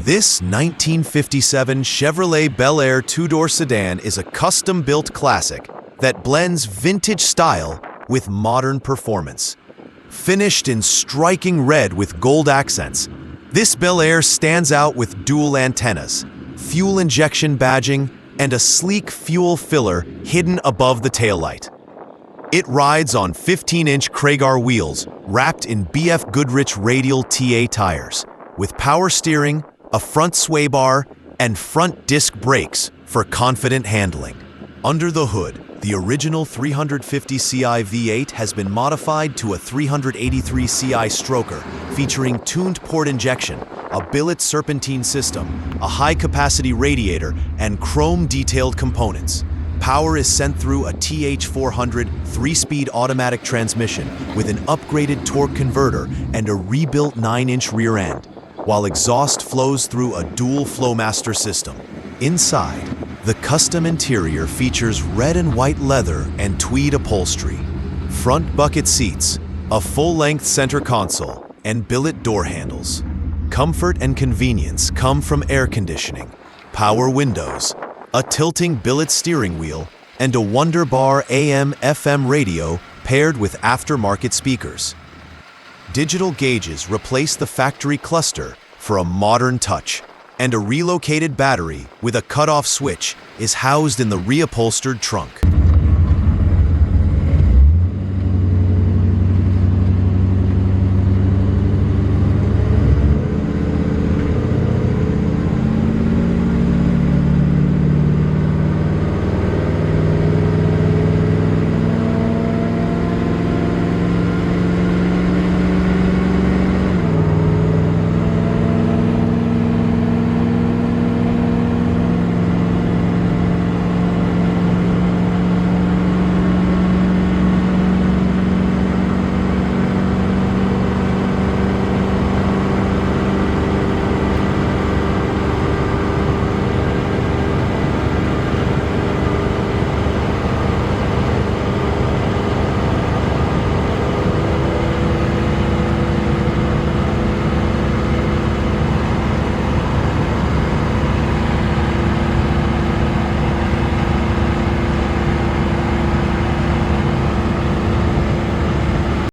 This 1957 Chevrolet Bel Air two-door sedan is a custom-built classic that blends vintage style with modern performance. Finished in striking red with gold accents, this Bel Air stands out with dual antennas, fuel injection badging, and a sleek fuel filler hidden above the taillight. It rides on 15-inch Cragar wheels wrapped in BF Goodrich radial TA tires, with power steering, a front sway bar, and front disc brakes for confident handling. Under the hood, the original 350 Ci V8 has been modified to a 383 Ci stroker, featuring tuned port injection, a billet serpentine system, a high-capacity radiator, and chrome-detailed components. Power is sent through a TH400 3-speed automatic transmission with an upgraded torque converter and a rebuilt 9-inch rear end, while exhaust flows through a dual Flowmaster system. Inside, the custom interior features red and white leather and tweed upholstery, front bucket seats, a full-length center console, and billet door handles. Comfort and convenience come from air conditioning, power windows, a tilting billet steering wheel, and a Wonderbar AM/FM radio paired with aftermarket speakers. Digital gauges replace the factory cluster for a modern touch, and a relocated battery with a cutoff switch is housed in the reupholstered trunk.